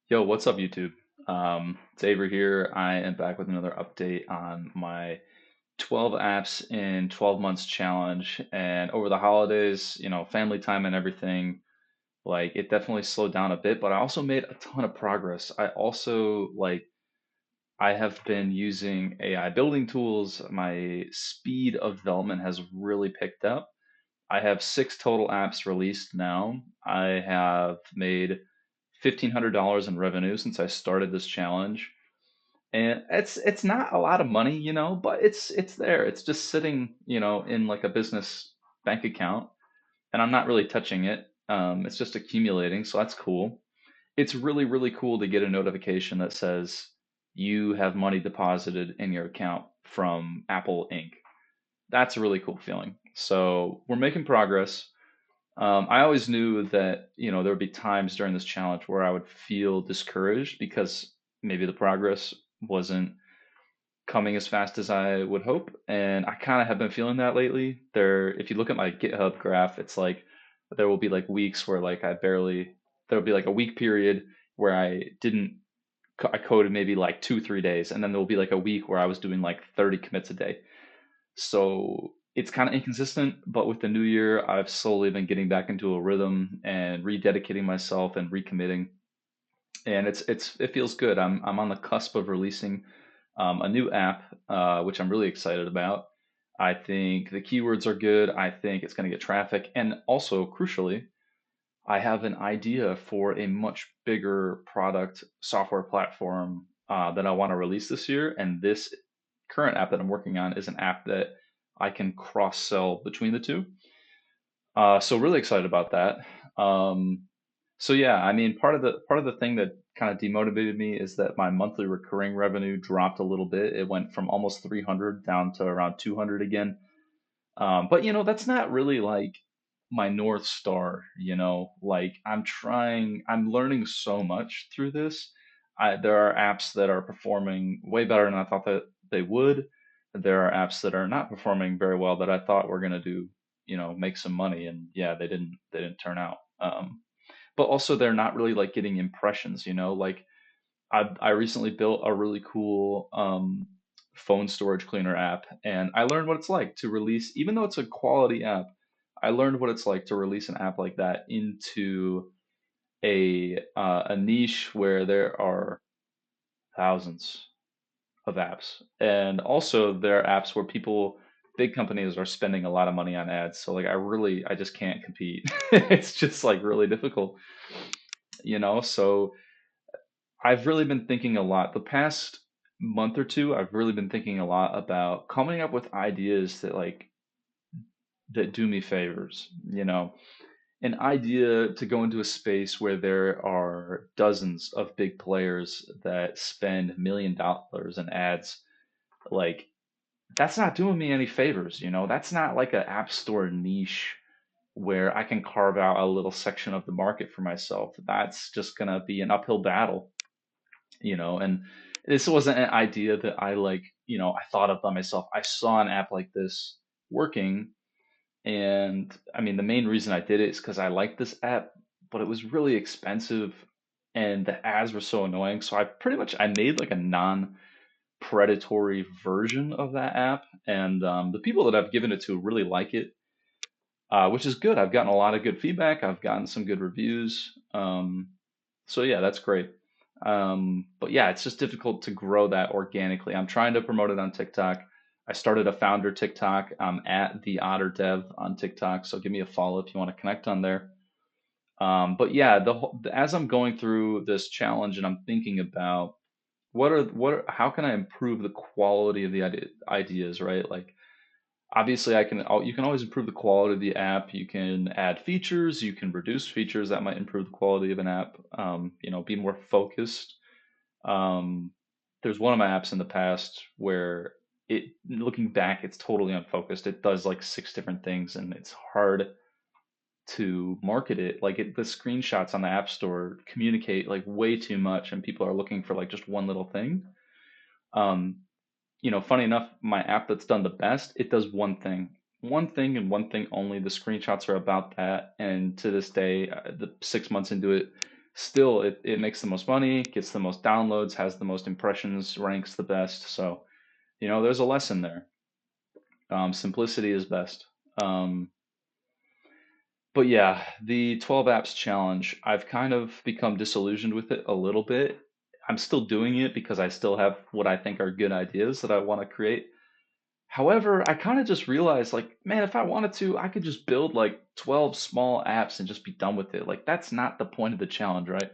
Yo, what's up, YouTube? It's Avery here. I am back with another update on my 12 apps in 12 months challenge. And over the holidays, family time and everything, like it definitely slowed down a bit, but I also made a ton of progress. I have been using AI building tools. My speed of development has really picked up. I have six total apps released now. I have made $1,500 in revenue since I started this challenge. And it's not a lot of money, but it's there. It's just sitting, in like a business bank account, and I'm not really touching it. It's just accumulating, so that's cool. It's really, really cool to get a notification that says you have money deposited in your account from Apple Inc. That's a really cool feeling. So we're making progress. I always knew that, there would be times during this challenge where I would feel discouraged because maybe the progress wasn't coming as fast as I would hope. And I kind of have been feeling that lately. If you look at my GitHub graph, it's like there will be like weeks where like there'll be like a week period where I didn't, I coded maybe like 2, 3 days. And then there'll be like a week where I was doing like 30 commits a day. So it's kind of inconsistent, but with the new year, I've slowly been getting back into a rhythm and rededicating myself and recommitting. And it feels good. I'm on the cusp of releasing a new app, which I'm really excited about. I think the keywords are good. I think it's going to get traffic, and also crucially, I have an idea for a much bigger product software platform that I want to release this year. And this current app that I'm working on is an app that I can cross sell between the two. So really excited about that. Um, so yeah, I mean, part of the thing that kind of demotivated me is that my monthly recurring revenue dropped a little bit. It went from almost 300 down to around 200 again. But that's not really like my North Star, like I'm learning so much through this. There are apps that are performing way better than I thought that they would. There are apps that are not performing very well that I thought were going to do, make some money. And yeah, they didn't turn out. But also they're not really like getting impressions, like I recently built a really cool phone storage cleaner app, and I learned what it's like to release, even though it's a quality app, I learned what it's like to release an app like that into a niche where there are thousands of apps, and also there are apps where big companies are spending a lot of money on ads. So like I just can't compete. It's just like really difficult, So I've really been thinking a lot. The past month or two, I've really been thinking a lot about coming up with ideas that do me favors, An idea to go into a space where there are dozens of big players that spend $1 million in ads. Like that's not doing me any favors, That's not like an app store niche where I can carve out a little section of the market for myself. That's just gonna be an uphill battle, and this wasn't an idea that I thought of by myself. I saw an app like this working, and I mean the main reason I did it is because I liked this app, but it was really expensive and the ads were so annoying, so I made like a non-predatory version of that app, and the people that I've given it to really like it, which is good. I've gotten a lot of good feedback. I've gotten some good reviews. So yeah, that's great. But yeah, it's just difficult to grow that organically. I'm trying to promote it on TikTok. I started a founder TikTok. I'm at the Otter Dev on TikTok, so give me a follow if you want to connect on there. But yeah, as I'm going through this challenge and I'm thinking about how can I improve the quality of the ideas, right? Like obviously you can always improve the quality of the app. You can add features, you can reduce features that might improve the quality of an app. Be more focused. um, there's one of my apps in the past where looking back, it's totally unfocused. It does like six different things and it's hard to market it. The screenshots on the app store communicate like way too much and people are looking for like just one little thing. um, Funny enough, my app that's done the best, it does one thing and one thing only. The screenshots are about that, and to this day, the 6 months into it, Still, it makes the most money, gets the most downloads, has the most impressions, ranks the best. So, there's a lesson there. Simplicity is best. Um, but yeah, the 12 apps challenge, I've kind of become disillusioned with it a little bit. I'm still doing it because I still have what I think are good ideas that I want to create. However, I kind of just realized, like, man, if I wanted to, I could just build like 12 small apps and just be done with it. Like, that's not the point of the challenge, right?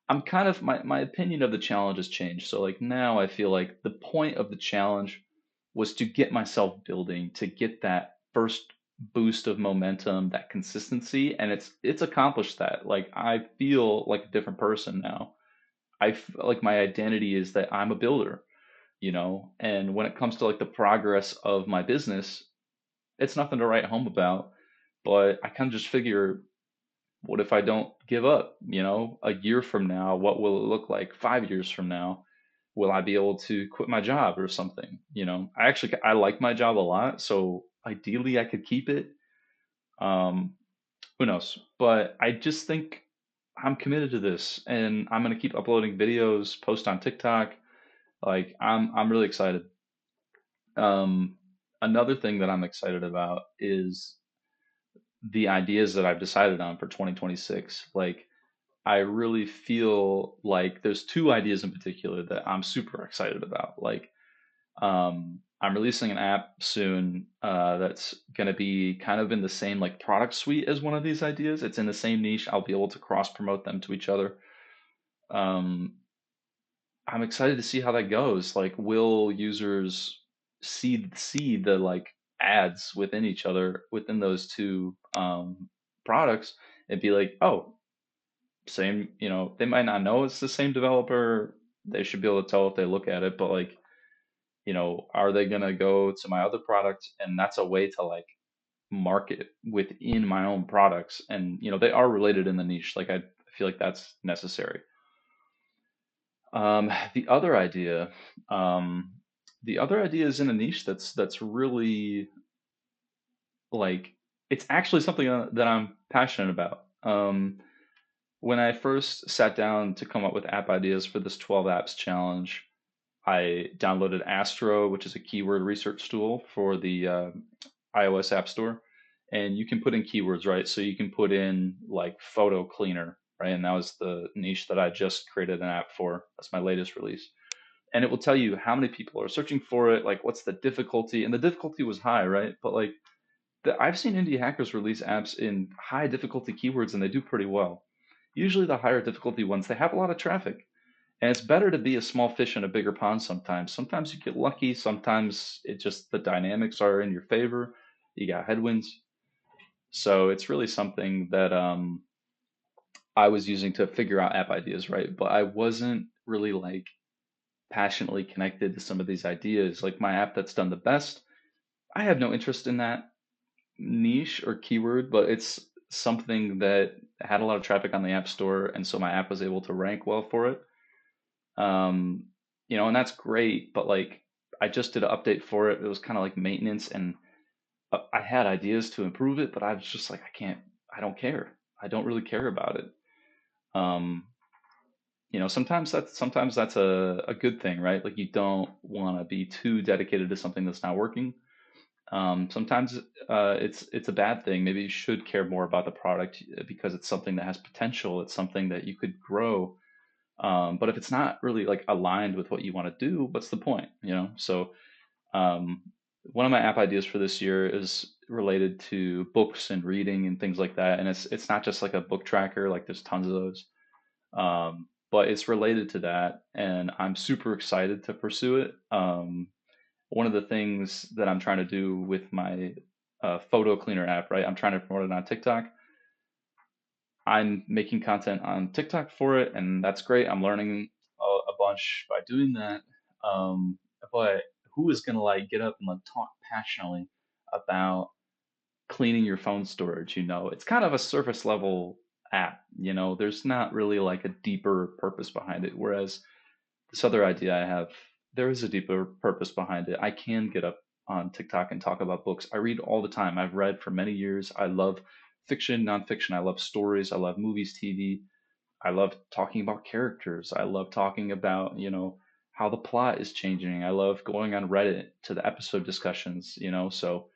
I'm kind of my opinion of the challenge has changed. So like now I feel like the point of the challenge was to get myself building, to get that first boost of momentum, that consistency, and it's accomplished that. Like I feel like a different person now. Like my identity is that I'm a builder, and when it comes to like the progress of my business, it's nothing to write home about, but I kind of just figure, what if I don't give up? A year from now, what will it look like? 5 years from now, will I be able to quit my job or something? I like my job a lot, so ideally I could keep it. Um, who knows? But I just think I'm committed to this, and I'm gonna keep uploading videos, post on TikTok. Like I'm really excited. Um, Another thing that I'm excited about is the ideas that I've decided on for 2026. Like I really feel like there's two ideas in particular that I'm super excited about. Like, I'm releasing an app soon that's going to be kind of in the same like product suite as one of these ideas. It's in the same niche. I'll be able to cross promote them to each other. Um, I'm excited to see how that goes. Like, will users see the like ads within each other within those two products and be like, oh, same, they might not know it's the same developer. They should be able to tell if they look at it, but like, are they gonna go to my other product? And that's a way to like market within my own products. And they are related in the niche. Like I feel like that's necessary. Um, the other idea, um, the other idea is in a niche that's really like it's actually something that I'm passionate about. When I first sat down to come up with app ideas for this 12 apps challenge, I downloaded Astro, which is a keyword research tool for the iOS App Store. And you can put in keywords, right? So you can put in like photo cleaner, right? And that was the niche that I just created an app for. That's my latest release. And it will tell you how many people are searching for it, like what's the difficulty. And the difficulty was high, right? But like I've seen indie hackers release apps in high difficulty keywords and they do pretty well. Usually the higher difficulty ones, they have a lot of traffic. And it's better to be a small fish in a bigger pond sometimes. Sometimes you get lucky, sometimes it just the dynamics are in your favor. You got headwinds. So it's really something that I was using to figure out app ideas, right? But I wasn't really like passionately connected to some of these ideas. Like my app that's done the best, I have no interest in that niche or keyword, but it's something that had a lot of traffic on the App Store, and so my app was able to rank well for it. Um, and that's great, but like I just did an update for it. It was kind of like maintenance, and I had ideas to improve it, but I was just like, I don't care. I don't really care about it. Um, sometimes that's a good thing, right? Like you don't want to be too dedicated to something that's not working. Sometimes it's a bad thing. Maybe you should care more about the product because it's something that has potential. It's something that you could grow. But if it's not really like aligned with what you want to do, what's the point? So um, one of my app ideas for this year is related to books and reading and things like that. And it's not just like a book tracker, like there's tons of those. But it's related to that, and I'm super excited to pursue it. One of the things that I'm trying to do with my photo cleaner app, right? I'm trying to promote it on TikTok. I'm making content on TikTok for it, and that's great. I'm learning a bunch by doing that. But who is gonna like get up and like talk passionately about cleaning your phone storage? It's kind of a surface level app. There's not really like a deeper purpose behind it. Whereas this other idea I have, there is a deeper purpose behind it. I can get up on TikTok and talk about books. I read all the time. I've read for many years. I love fiction, nonfiction. I love stories. I love movies, TV. I love talking about characters. I love talking about, how the plot is changing. I love going on Reddit to the episode discussions, so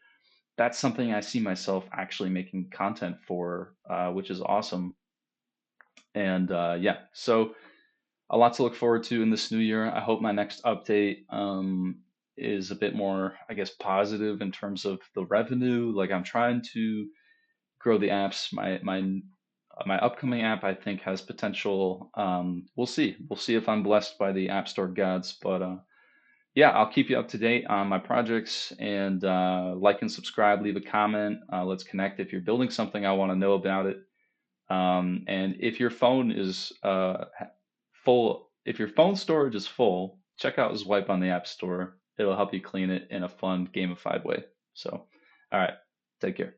that's something I see myself actually making content for, which is awesome. And yeah, so a lot to look forward to in this new year. I hope my next update is a bit more, I guess, positive in terms of the revenue. Like I'm trying to grow the apps. My upcoming app I think has potential. We'll see. We'll see if I'm blessed by the App Store gods. But yeah, I'll keep you up to date on my projects and like and subscribe. Leave a comment. Let's connect. If you're building something, I want to know about it. And if your phone is full, if your phone storage is full, check out Zwipe on the App Store. It'll help you clean it in a fun, gamified way. So, all right, take care.